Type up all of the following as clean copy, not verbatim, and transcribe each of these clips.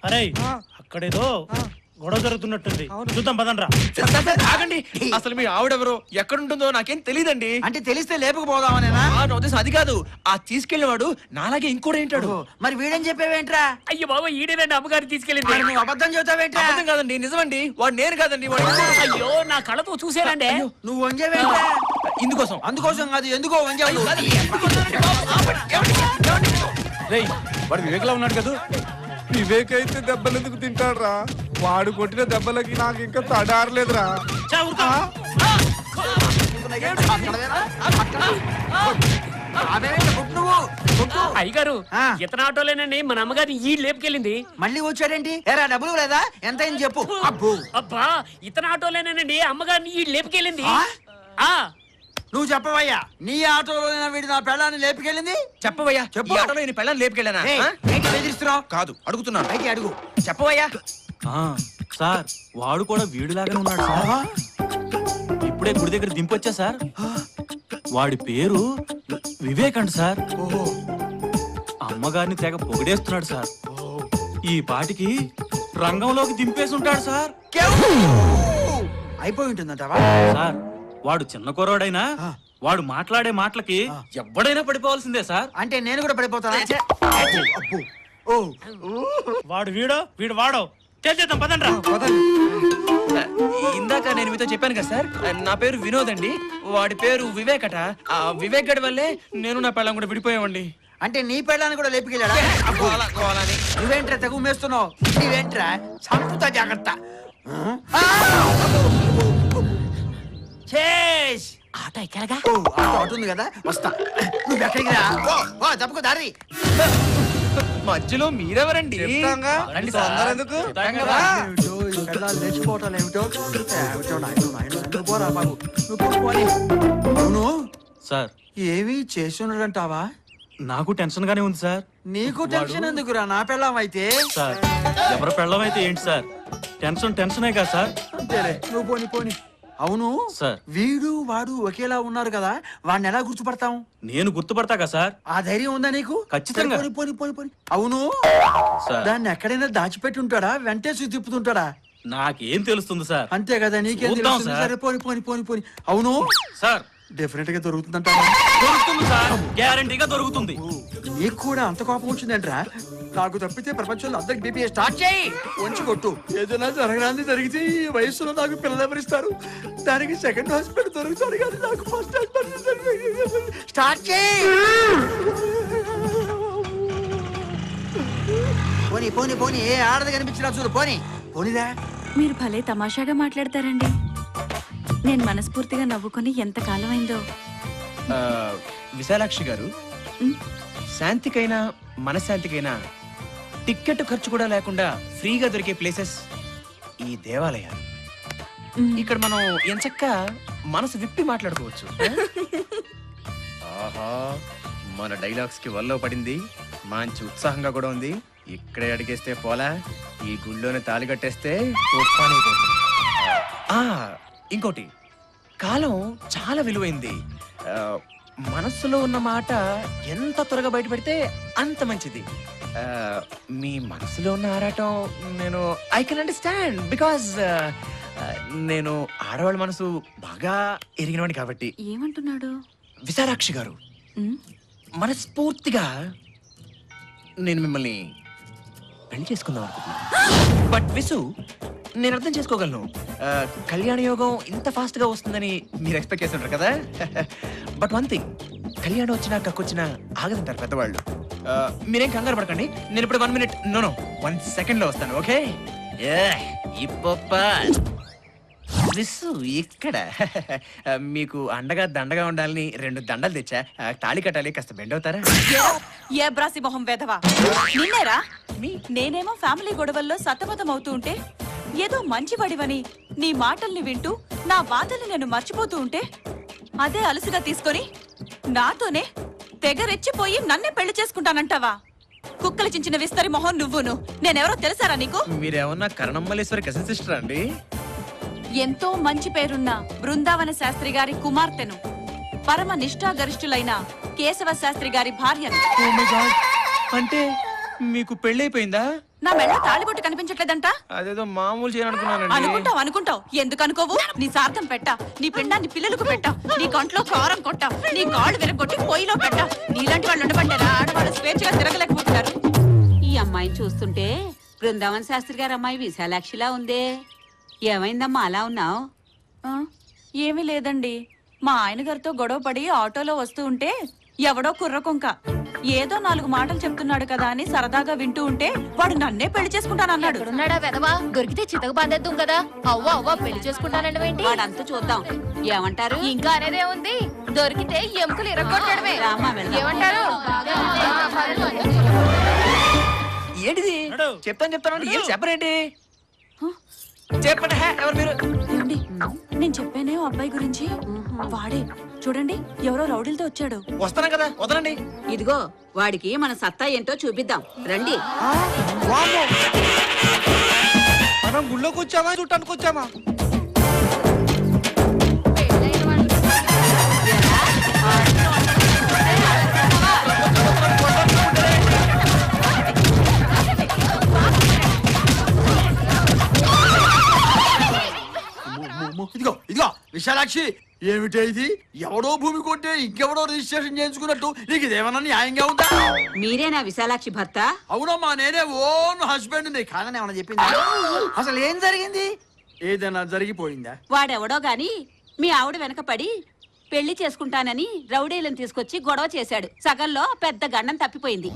అరే అక్కడేదో గొడవ జరుగుతున్నట్టుంది, చూద్దాం పదండ్రా. ఆగండి, అసలు మీ ఆవిడెవరో ఎక్కడుంటుందో నాకేం తెలియదండి. అంటే తెలిస్తే లేపుకుపోదామనేనా? నా ఉద్దేశం అది కాదు. ఆ తీసుకెళ్లేవాడు నాలాగే ఇంకోటి ఏంటాడు. మరి వీడని చెప్పేవేంట్రా? అయ్యో బాబా, ఈడేనండి అమ్మగారు తీసుకెళ్ళింది. మరి నువ్వు అబద్ధం చెబుతావేంట్రా? అబద్ధం కాదండి, నిజమండి. వాడు నేను కాదండి, వాడు ఇంకోడు. అయ్యో నా కళ్ళతో చూసానండి. నువ్వు వంగేవేంట్రా? ఇందుకోసం. అందుకోసం కాదు, ఎందుకో వంగావు. రేయ్, వాడు వివేక్లా ఉన్నాడు కదా. వివేక్ అయితే దెబ్బలు ఎందుకు తింటాడురా? వాడు కొట్టిన దెబ్బలకి నాకు ఇంకా తడారలేదురా. చా, ఊరుకో. అయ్యగారు, ఇతను ఆటోలేనండి మన అమ్మగారిని ఈ లేపుకెళ్ళింది. మళ్ళీ వచ్చాడేంటి? ఎరా డబ్బులు లేదా? ఎంత అయింది చెప్పు. అబ్బో, అబ్బా, ఇతను ఆటోలేనండి అమ్మగారిని ఈ లేపుకెళ్ళింది. నువ్వు చెప్పవయ్యా, నీ ఆటోలో వీడు నా పెళ్ళాన్ని లేపుకెళ్ళింది? చెప్పవయ్యా, చెప్పు. ఈ ఆటోలో నేను పెళ్ళాన్ని లేపుకెళ్ళానా? ఏయ్, ఏంటి బెదిరిస్తున్నావు? కాదు, అడుగుతున్నాను. పైకి అడుగు. చెప్పవయ్యా. సార్, వాడు కూడా వీడిలాగానే ఉన్నాడు సార్. ఇప్పుడే గుడి దగ్గర దింపొచ్చా సార్. వాడి పేరు వివేక్ అంట సార్. అమ్మగారిని తెగ పొగిడేస్తున్నాడు సార్. ఈ పాటికి రంగంలోకి దింపేసి ఉంటాడు సార్. అయిపోయి ఉంటుందంటావా? సార్, వాడు చిన్న కుర్రాడైనా వాడు మాట్లాడే మాటలకి ఎవడైనా పడిపోవాల్సిందే సార్. అంటే నేను కూడా పడిపోతానా? అబ్బో, ఓ, వాడు వీడు వాడో చేద్దాం పదండ్రా. ఇందాక నేను మీతో చెప్పాను కదా సార్, నా పేరు వినోద్ అండి. వాడి పేరు వివేక్ అట. ఆ వివేక్ గడి వల్లే నేను నా పెళ్ళం కూడా విడిపోయామండి. అంటే నీ పెళ్ళాన్ని కూడా లేపుకెళ్ళాడా? నువ్వేంట్రా తెగు మేస్తున్నావు? నువ్వేంట్రా చంపుతా, జాగ్రత్త. చేష్. ఆటో ఎక్కడగా? ఓ, ఆటో అటు ఉంది కదా, వస్తా. నువ్వు ఎక్కడికి రా? ఓ, తప్పుకో దారి. మధ్యలో మీరెవరండి? రండి సార్. తొందర ఎందుకు? ఏమిటో ఈ పెళ్ళాలు లేచిపోవటాలు ఏమిటో. ఏమిటో నాయనో, నాయనో, నువ్వు పోరా బాబు, నువ్వు పోవాలి. అవును, సార్, ఏవి చేస్తున్నాడంటావా? నాకు టెన్షన్ గానే ఉంది సార్. నీకు టెన్షన్ ఎందుకురా? నా పెళ్ళాం అయితే. సార్, ఎవరి పెళ్ళం అయితే ఏంటి సార్, టెన్షనే కదా సార్. అంతేలే, నువ్వు పోని పోని. అవును సార్, వీడు వాడు ఒకేలా ఉన్నారు కదా, వాడిని ఎలా గుర్తుపడతాం? నేను గుర్తుపడతా కదా సార్. ఆ ధైర్యం ఉందా నీకు? ఖచ్చితంగా. పోని పోని పోని పోని. అవును, సార్, దాన్ని ఎక్కడైనా దాచిపెట్టి ఉంటాడా, వెంటేసి తిప్పుతుంటాడా? నాకేం తెలుస్తుంది సార్. అంతే కదా, నీకేం చూద్దాం తెలుస్తుంది? సార్. సరే పోని పోని పోని పోని. అవును సార్, డెఫినెట్ గా దొరుకుతుందంట. దొరుకుతుంది సార్, గ్యారంటీగా దొరుకుతుంది. నీకు కూడా అంత కోపం వచ్చిందంట్రా? నాకు తప్పితే ప్రపంచంలో అందరికి బీపీ స్టార్ట్ చేయి, వంచి కొట్టు. ఏదైనా జరగడానికి జరిగితే ఈ వయసులో నాకు పిల్లలు ఎవరిస్తారు? దానికి సెకండ్ హాస్పిటల్ దొరుకుతాడు కానీ నాకు ఫస్ట్ హాస్పిటల్. స్టార్ట్ చేయి. పోనీ పోనీ పోనీ, ఏ ఆడది కనిపించినా చూడు. పోనీ పోనీదా. మీరు భలే తమాషాగా మాట్లాడతారండి. నేను మనస్ఫూర్తిగా నవ్వుకొని ఎంత కాలం అయిందో. విశాలాక్షి గారు, శాంతికైనా మనశ్శాంతికైనా టిక్కెట్ ఖర్చు కూడా లేకుండా ఫ్రీగా దొరికే ప్లేసెస్ ఈ దేవాలయాలు. ఇక్కడ మనం ఎంచక్క మనసు విప్పి మాట్లాడుకోవచ్చు. ఆహా, మన డైలాగ్స్ కి వల్లో పడింది. మంచి ఉత్సాహంగా కూడా ఉంది. ఇక్కడే అడిగేస్తే పోలా, ఈ గుళ్ళోనే తాళి కట్టేస్తే ఇంకోటి, కాలం చాలా విలువైంది. మనస్సులో ఉన్న మాట ఎంత త్వరగా బయటపెడితే అంత మంచిది. మీ మనసులో ఉన్న ఆరాటం నేను ఐ కెన్ అండర్స్టాండ్, బికాజ్ నేను ఆడవాళ్ళ మనసు బాగా ఎరిగినవాడిని కాబట్టి. ఏమంటున్నాడు? విశాలాక్షి గారు, మనస్ఫూర్తిగా నేను మిమ్మల్ని పెళ్లి చేసుకుందాం అనుకుంటున్నాను. బట్ విసు, నేను అర్థం చేసుకోగలను. కళ్యాణ యోగం ఇంత ఫాస్ట్ గా వస్తుందని మీరు ఎక్స్పెక్ట్ చేసి ఉంటారు కదా. బట్ వన్ థింగ్, కళ్యాణం వచ్చినా కక్కొచ్చినా ఆగదంటారు పెద్దవాళ్ళు. మీరేం కంగారు పడకండి. నేను ఇప్పుడు 1 minute, నో 1 second లో వస్తాను. ఓకే? విసు ఇక్కడ మీకు అండగా దండగా ఉండాలని 2 దండలు తెచ్చా. తాళి కట్టాలి, కాస్త బెండ్ అవుతారా? ఏ బ్రాసి మొహం వెధవా, నిన్నేరా? నేనేమో ఫ్యామిలీ గొడవల్లో సతమతం అవుతూ ఉంటే, ఏదో మంచి వడివని నీ మాటల్ని వింటూ నా బాధల్ని నేను మర్చిపోతూ ఉంటే, అదే అలసిగా తీసుకొని నాతోనే తెగ రెచ్చిపోయి నన్నే పెళ్లి చేసుకుంటానంటావా? కుక్కలు చించిన విస్తరి మొహం నువ్వును. నేనెవరో తెలుసారా నీకు? మీరేమన్నా కరణమ్మలేశ్వరి కజిన్ సిస్టర్ అండి? ఎంతో మంచి పేరున్న బృందావన శాస్త్రి గారి కుమార్తెను, పరమ నిష్ఠాగరిష్ఠులైన కేశవ శాస్త్రి గారి భార్యను. అంటే మీకు పెళ్ళైపోయిందా? నా మెళ్ళ తాళిబొట్టు కనిపించట్లేదంట. అదేదో మామూలు చేయాలనుకున్నానండి. అనుకుంటావు ఎందుకు అనుకోవు? నీ సార్థం పెట్టా, నీ పిండాన్ని పిల్లలకు పెట్టా, నీ కంట్లో కారం కొట్టా, నీ కాళ్ళు విరగొట్టి పొయ్యిలో పెట్టా. నీలాంటి వాళ్ళు ఉండబట్టారా ఆడవాళ్ళు స్వేచ్ఛగా తిరగలేకపోతున్నారు. ఈ అమ్మాయిని చూస్తుంటే బృందావన్ శాస్త్రి గారి అమ్మాయి విశాలాక్షిలా ఉందే. ఏమైందమ్మా అలా ఉన్నావు? ఏమీ లేదండి, మా ఆయన గారితో గొడవ పడి ఆటోలో వస్తూ ఉంటే ఎవడో కుర్రకొంక ఏదో 4 మాటలు చెప్తున్నాడు కదా అని సరదాగా వింటూ ఉంటే వాడు నన్నే పెళ్లి చేసుకుంటానన్నాడు. ఎక్కడున్నాడా వెదవా? దొరికితే చితక బాధేద్దాం కదా. అవ్వ పెళ్లి చేసుకుంటానండి ఏంటి? వాడంతా చూద్దాం. ఏమంటారు? ఇంకా అనేదే ఉంది. దొరికితే ఎముకలు ఇరగొట్టడమే. రామ్మా, వెళ్దాం. ఏమంటారు? ఏంటిది? నడు. చెప్తాను ఏం చెప్పరేంటి? చెప్పండి. ఎవరు మీరు? ఏమండి, నేను చెప్పానే ఓ అబ్బాయి గురించి. వాడే చూడండి, ఎవరో రౌడీలతో వచ్చాడు. వస్తాను కదా, వదలండి. ఇదిగో వాడికి మన సత్తా ఏంటో చూపిద్దాం రండి. మనం గుళ్ళోకి వచ్చామా చుట్టానికి వచ్చామా? ఇదిగో విశాలాక్షి, ఏమిటే ఇది? ఎవడో భూమి కొంటే ఇంకెవడో రిజిస్ట్రేషన్ చేయించుకున్నట్టు నీకు ఇదేమన్నా న్యాయంగా ఉందా? మీరేనా విశాలాక్షి భర్త? అవునమ్మా, నేనే ఓన్ హస్బెండ్. నీ కాదని ఏమన్నా చెప్పిందా? అసలు ఏం జరిగింది? ఏదైనా జరిగిపోయిందా? వాడెవడో గాని మీ ఆవిడ వెనక పడి పెళ్లి చేసుకుంటానని రౌడీలను తీసుకొచ్చి గొడవ చేశాడు. సగంలో పెద్ద గండం తప్పిపోయింది.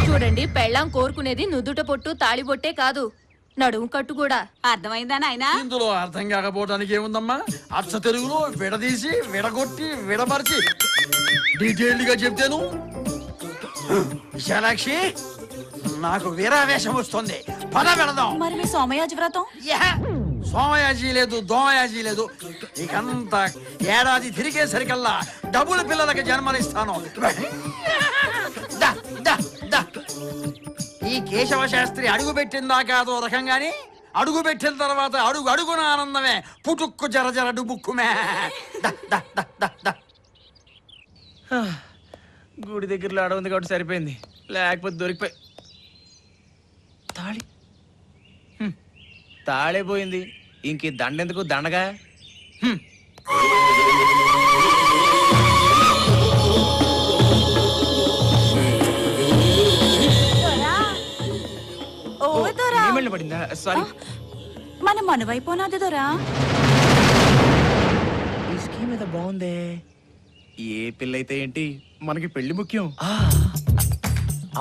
చూడండి, పెళ్ళాం కోరుకునేది నుదుట పొట్టు తాళిబొట్టే కాదు, నడుము కట్టు కూడా. అర్థమైందా నాయనా? ఇందులో అర్థం కాకపోవడానికి ఏముందమ్మా? అచ్చ తెలుగులో విడదీసి విడగొట్టి విడమర్చి డీటెయిల్డ్ గా చెప్తాను. విశాలాక్షి, నాకు వీరావేశం వస్తుంది. పద వెళదాం. మరి మీ సోమయాజి వ్రతం? సోమయాజీ లేదు, దోమయాజీ లేదు. ఇకంతా ఏడాది తిరిగేసరికల్లా డబుల్ పిల్లలకి జన్మనిస్తాను. దా, దా, దా. ఈ కేశవ శాస్త్రి అడుగు పెట్టిందాకా అదో రకంగాని, అడుగు పెట్టిన తర్వాత అడుగు అడుగున ఆనందమే. పుటుక్కు జర జర డుబుక్కుమే. దా, దా, దా, దా, దా. గుడి దగ్గరలో ఆడ ఉంది కాబట్టి సరిపోయింది, లేకపోతే దొరికిపోయి. తాళి తాళే పోయింది, ఇంక దండెందుకు? దండగా ఓ దొరా, ఏమళ్ళ పడిందా? సారీ. మన మనువైపోనాది దొరా. ఈ స్కీమ్ ఏదో బాగుందే. ఏ పిల్లయితే ఏంటి, మనకి పెళ్లి ముఖ్యం.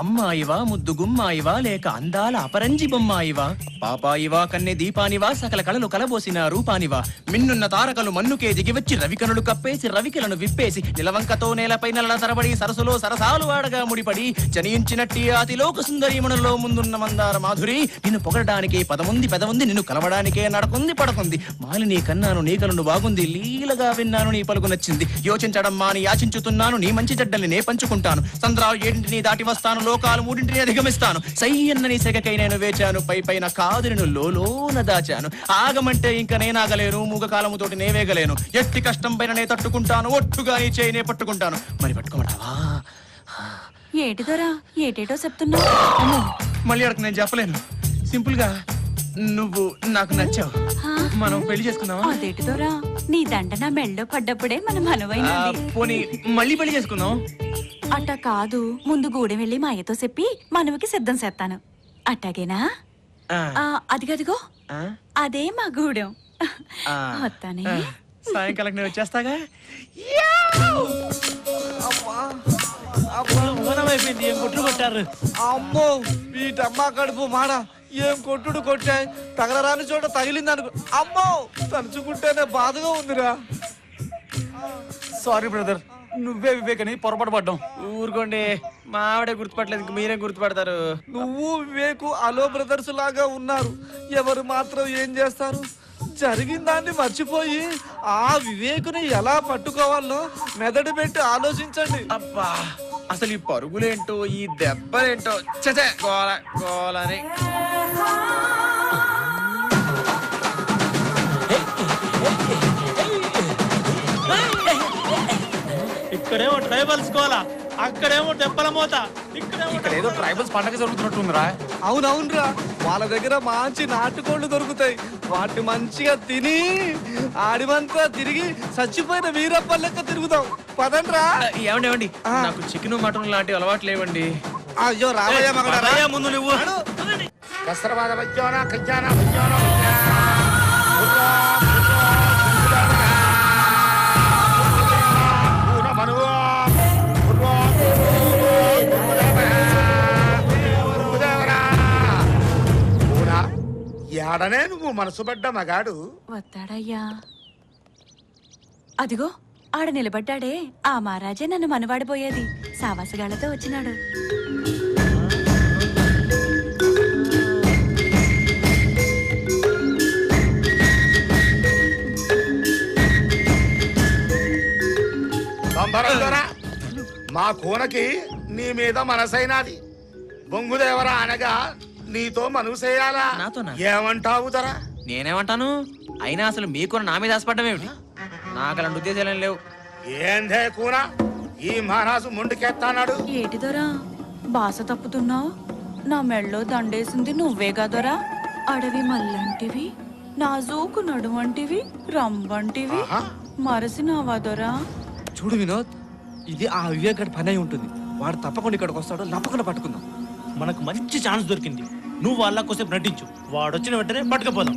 అమ్మాయివా, ముద్దు గుమ్మాయివా, లేక అందాల అపరంజి బొమ్మాయివా, పాపాయివా, కన్నె దీపానివా, సకల కళలు కలబోసిన రూపానివా, మిన్నున్న తారకలు మన్నుకే దిగివచ్చి రవికనులు కప్పేసి రవికలను విప్పేసి నిలవంకతో నేలపై నెలల తరబడి సరసులో సరసాలు వాడగా ముడిపడి జనించినట్టి అతిలోక సుందరీమణుల్లో ముందున్న మందార మాధురి, నిన్ను పొగడడానికే పదముంది పెదముంది, నిన్ను కలవడానికే నడకుంది పడకుంది. మాలి నీ కన్నాను, నీ కలను బాగుంది, లీలగా విన్నాను, నీ పలుకు నచ్చింది. యోచించడం మాని యాచించుతున్నాను, నీ మంచి చెడ్డల్ని నే పంచుకుంటాను. సంద్రాలు ఏడింటిని దాటి వస్తాను, లోకాలు 3 అధిగమిస్తాను. సయ్యన్నని సెగకై నేను వేచాను, పై పైన కాదు నేను లోన దాచాను. ఆగమంటే ఇంక నేనాగలేను, మూగ కాలముతోటి నేవేగలేను. ఎట్టి కష్టం పైన నే తట్టుకుంటాను, ఒట్టుగా నీ చేయి నే పట్టుకుంటాను. మరి పట్టుకోమంటావా? ఏటి దొరా, ఏటేటో చెప్తున్నావు. మళ్ళీ అడగ, నేను చెప్పలేను. సింపుల్ గా నువ్వు నాకు నచ్చావు, మనం పెళ్లి చేసుకుందామా? అదేటి దొరా, నీ దండ నా మెళ్ళో పడ్డప్పుడే మన మనవైనది. పోనీ మళ్ళీ పెళ్లి చేసుకుందాం. అట్ట కాదు, ముందు గూడెం వెళ్ళి మా అయ్యతో చెప్పి మనవకి సిద్ధం చేస్తాను. అట్టాగేనా? అదిగదిగో అదే మా గూడెం. వస్తానే. సాయంకాలం నేను వచ్చేస్తాగా. అయిపోయింది, ఏం కొట్లు కొట్టారు. అమ్మో, వీటమ్మా కడుపు మాడ. ఏం కొట్టుడు కొట్టాయి, తగలరాని చోట తగిలింది అనుకో. అమ్మో, తలుచుకుంటేనే బాధగా ఉందిరా. సారీ బ్రదర్, నువ్వే వివేకని పొరపాటు పడ్డాం. ఊరుకోండి, మా ఆవిడే గుర్తుపట్టలేదు, ఇంక మీరేం గుర్తుపడతారు? నువ్వు వివేకు అలో బ్రదర్స్ లాగా ఉన్నారు. ఎవరు మాత్రం ఏం చేస్తారు? జరిగిన దాన్ని మర్చిపోయి ఆ వివేకుని ఎలా పట్టుకోవాలో మెదడు పెట్టి ఆలోచించండి. అబ్బా, అసలు ఈ పరుగులేంటో, ఈ దెబ్బలేంటో, చచే గోల గోలని. ఇక్కడేమో ట్రైబల్స్ కోలా, అక్కడేమో దెబ్బల మోత, ఇక్కడ ఏదో ట్రైబల్స్ పండగ జరుగుతున్నట్టుందిరా. అవునవునరా, వాళ్ళ దగ్గర మంచి నాటుకోళ్లు దొరుకుతాయి. వాటిని మంచిగా తిని ఆడిమంతా తిరిగి చచ్చిపోయిన వీరప్ప లెక్క తిరుగుతాం. పదండ్రా. ఏమండి ఏమండి నాకు చికెన్ మటన్ లాంటి అలవాటు లేవండి. అయ్యో రామయ్య మగడా, రామయ్య ముందు నువ్వు కస్తరవాద మధ్యాహ్న కళ్యాణ ఏడనే నువ్వు మనసు పడ్డ మగాడు వస్తాడయ్యా. అదిగో ఆడ నిలబడ్డాడే ఆ మహారాజే నన్ను మనవాడిపోయేది. సావాసగాళ్లతో వచ్చినాడు. సంబరంలోనా మా కోనకి నీ మీద మనసైనాది. బొంగుదేవరా అనగా నీతో మనసేయాలా? నాతోనా? ఏమంటావు దొరా? నేనేమంటాను? అయినా అసలు మీకు నా మీద ఆశపడ్డం ఏమిటి? నాకు అలాంటి ఉద్దేశాలు లేవు. ఏందే కూన ఈ మహారాజు ముందుకెత్తాడు. ఏటిదోరా బాస తప్పుతున్నావు? నా మెళ్ళో దండేసింది నువ్వే కదరా. అడవి మల్లంటివి, నాజూకు నడువంటివి, రంబంటివి మరసినావాదోరా. చూడు వినోద్, ఇది ఆ వివేక్ గడి పని అయి ఉంటుంది. వాడు తప్పకుండా ఇక్కడికి వస్తాడు, తప్పకుండా పట్టుకుందాం. మనకు మంచి ఛాన్స్ దొరికింది. నువ్వు వాళ్ళ కోసం నటించు, వాడు వచ్చిన వెంటనే పట్టుకుపోదాం.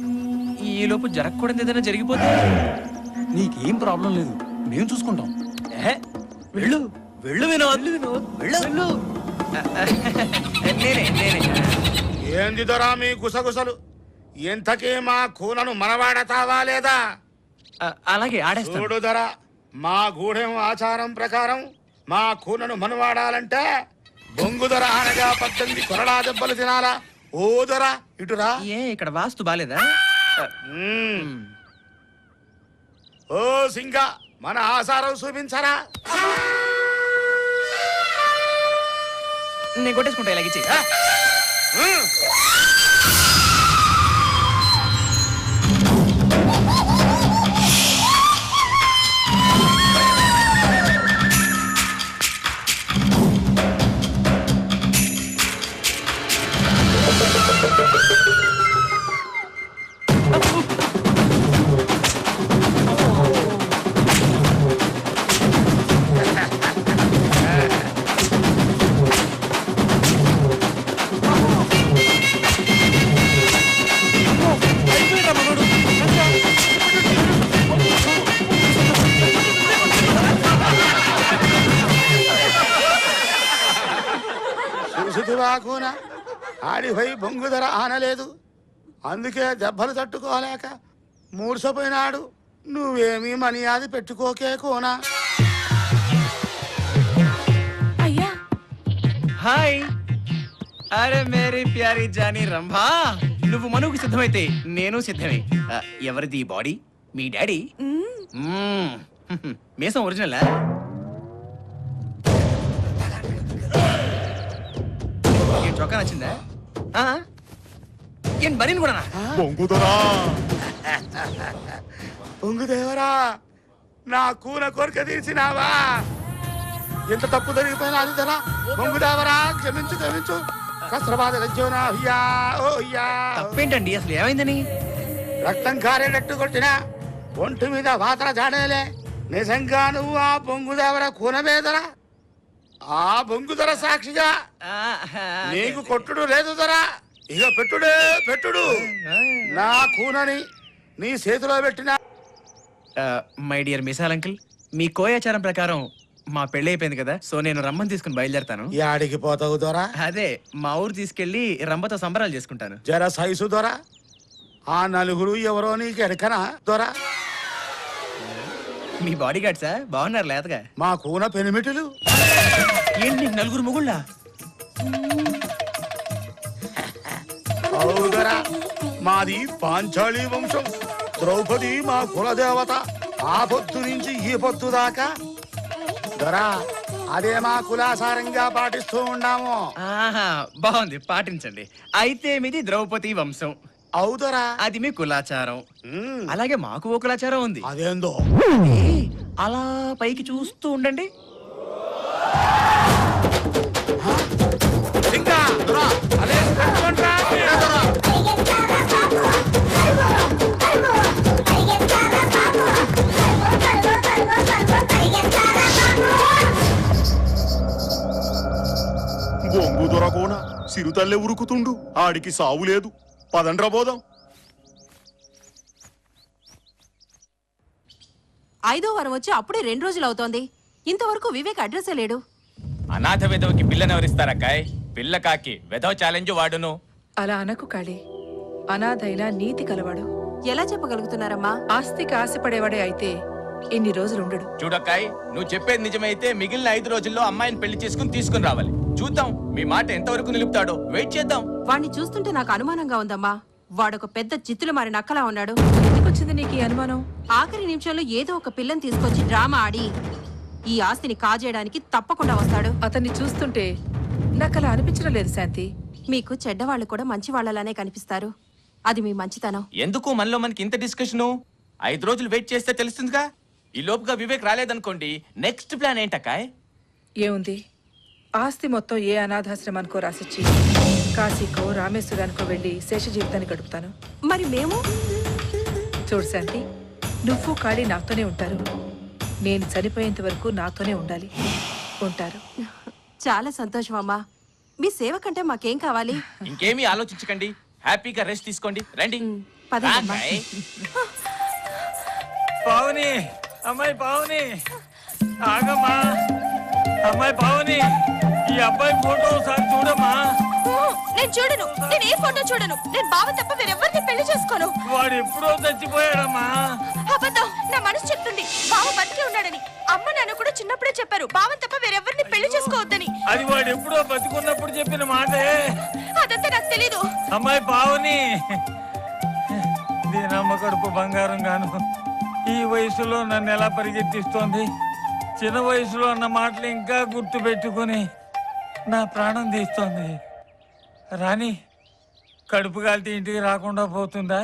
ఈ లోపు జరగకూడదు ఏదైనా జరిగిపోతే నీకేం ప్రాబ్లం లేదు, మేము చూసుకుంటాం. వెళ్ళు వెళ్ళు వినోద్, వెళ్ళు. నేనే ఏంది దొరా మీ గుసగుసలు? ఇంతకీ మా కూనను మనవాడతావా లేదా? అలాగే ఆడేస్తాను. చూడు దొరా, మా గూడెం ఆచారం ప్రకారం మా కూనను మనవాడాలంటే బొంగు దొర అనగా 18 కొరడా దెబ్బలు తినాలా. ఓ దొరా ఇటురా. ఏ ఇక్కడ వాస్తు బాలేదా? ఓ సింగ, మన ఆచారం చూపించరా. నేను కొట్టేసుకుంటా ఇలాగిచ్చి. చూసుతువాకున ఆడిపోయి బొంగు ధర ఆనలేదు, అందుకే దెబ్బలు తట్టుకోలేక మూర్సపోయినాడు. నువ్వేమీ మనియాది పెట్టుకోకే కోనా. అయ్యా హాయ్, అరే మేరీ ప్యారీ జానీ రంభా, నువ్వు మనువుకు సిద్ధమైతే నేను సిద్ధమే. ఎవరిది ఈ బాడీ? మీ డాడీ? మీసం ఒరిజినల్? చొక్కా నచ్చిందా? ఏం బనీన్ కూడా? పొంగుదేవరా, నా కూన కోరిక తీర్చినావా? ఎంత తప్పు జరిగిపోయినా అది ధర. పొంగుదేవరా, క్షమించు క్షమించు. కస్త్రబాధ గజ్జోనా అయ్యా, ఓ అయ్యా. తప్పేంటండి అసలు, ఏమైందని? రక్తం కారేటట్టు కొట్టినా ఒంటి మీద వాతర జాడేలే. నిజంగా నువ్వు ఆ పొంగుదేవర కూనమేదరా? ఆ బొంగుదర సాక్షిగా నీకు కొట్టుడు లేదు దొరా. ఇక పెట్టుడే పెట్టుడు. నా కూనని నీ చేతిలో పెట్టిన. మై డియర్ మిసాల్ అంకుల్, మీ కోయాచారం ప్రకారం మా పెళ్లి అయిపోయింది కదా, సో నేను రమ్మని తీసుకుని బయలుదేరతాను. యాడికి పోతావు దొరా? అదే మా ఊరు తీసుకెళ్లి రంభతో సంబరాలు చేసుకుంటాను. జర సైసు దొరా. ఆ నలుగురు ఎవరో నీకు ఎడకనా దొరా? మీ బాడీ గార్డ్సా? బాగున్నారు లేతగా. మా కూన పెనిమిటులు. ఏంటి నీకు నలుగురు మొగుళ్ళ? అవుదరా, మాది పాంచాళీ వంశం. ద్రౌపది మా కులదేవత. ఆ పొద్దు నుంచి ఈ పొద్దు దాకా దొరా అదే మా కులాసారంగా పాటిస్తూ ఉన్నాము. బాగుంది, పాటించండి. అయితే మీది ద్రౌపది వంశం అవుదరా? అది మీ కులాచారం. అలాగే మాకు ఓ కులాచారం ఉంది. అదేందో అలా పైకి చూస్తూ ఉండండి. ఇంకా అదే కట్టుకోండ్రా. బొంగు దొరకోన సిరుతల్లే ఉరుకుతుండు ఆడికి సావు లేదు పదండ్రా పోదాం. 5వ వారం వచ్చి అప్పుడే 2 రోజులు అవుతోంది. ఇంతవరకు వివేక్ అడ్రస్ లేడు. అనాథ విధవకి పిల్లనెవరిస్తారక్కాయ్? పిల్ల కాకి విధవ ఛాలెంజ్ వాడును. అలా అనకు కాళీ. అనాథైన నీతి కలవాడు. ఎలా చెప్పగలుగుతున్నారమ్మా? ఆస్తికి ఆశపడేవాడే అయితే ఇన్ని రోజులు ఉండడు. చూడక్కాయ్, నువ్వు చెప్పేది నిజమైతే మిగిలిన 5 రోజుల్లో అమ్మాయిని పెళ్లి చేసుకుని తీసుకుని రావాలి. చూద్దాం మీ మాట ఎంతవరకు నిలుపుతాడో. వెయిట్ చేద్దాం. వాణ్ణి చూస్తుంటే నాకు అనుమానంగా ఉందమ్మా. వాడొక పెద్ద చిత్తులు మారి నక్కలా ఉన్నాడు. ఎందుకొచ్చింది నీకు ఈ అనుమానం? ఆఖరి నిమిషంలో ఏదో ఒక పిల్లని తీసుకొచ్చి డ్రామా ఆడి ఈ ఆస్తిని కాజేయడానికి తప్పకుండా వస్తాడు. అతన్ని చూస్తుంటే నాకు అలా అనిపించడం లేదు శాంతి. మీకు చెడ్డవాళ్ళు కూడా మంచి వాళ్ళలానే కనిపిస్తారు. అది మీ మంచితనం. ఎందుకు మనలో మనకి ఇంత డిస్కషను? 5 రోజులు వెయిట్ చేస్తే తెలుస్తుందిగా. ఈ లోపుగా వివేక్ రాలేదనుకోండి, నెక్స్ట్ ప్లాన్ ఏంటక్కాయ్? ఏముంది, ఆస్తి మొత్తం ఏ అనాథాశ్రమానికో రాసిచ్చి కాశీకో రామేశ్వరానికో వెళ్ళి శేష జీవితాన్ని గడుపుతాను. మరి మేము? చూడు శాంతి, నువ్వు కాళీ నాతోనే ఉంటారు. నేను చనిపోయేంత వరకు నాతోనే ఉండాలి. ఉంటారు. చాలా సంతోషం అమ్మా. మీ సేవ కంటే మాకేం కావాలి? ఇంకేమీ ఆలోచించకండి, హ్యాపీగా రెస్ట్ తీసుకోండి. రండి. పదండమ్మా. రాక్కాయ్. పావని, అమ్మాయి పావని, ఆగమ్మా. అమ్మాయి పావని, ఈ అబ్బాయి ఫోటో ఒకసారి చూడమ్మా. నేను చూడను. నేను ఏ ఫోటో చూడను. నేను బావ తప్ప వేరెవరిని పెళ్లి చేసుకోను. వాడు ఎప్పుడో చచ్చిపోయాడమ్మా. అబద్ధం. నా మనసు చెప్తుంది బావ బతికే ఉన్నాడని. అమ్మ నాన్న కూడా చిన్నప్పుడే చెప్పారు బావని తప్ప వేరెవరిని పెళ్లి చేసుకోవద్దని. అది వాడు ఎప్పుడో బతికున్నప్పుడు చెప్పిన మాటే. అదంతా నాకు తెలీదు. అమ్మాయి పావని, దీనమ్మ కడుపు బంగారం గాను ఈ వయసులో నన్ను ఎలా పరిగెత్తిస్తోంది. చిన్న వయసులో అన్న మాటలు ఇంకా గుర్తు పెట్టుకుని నా ప్రాణం తీస్తోంది. రాణి, కడుపు కాలితే ఇంటికి రాకుండా పోతుందా?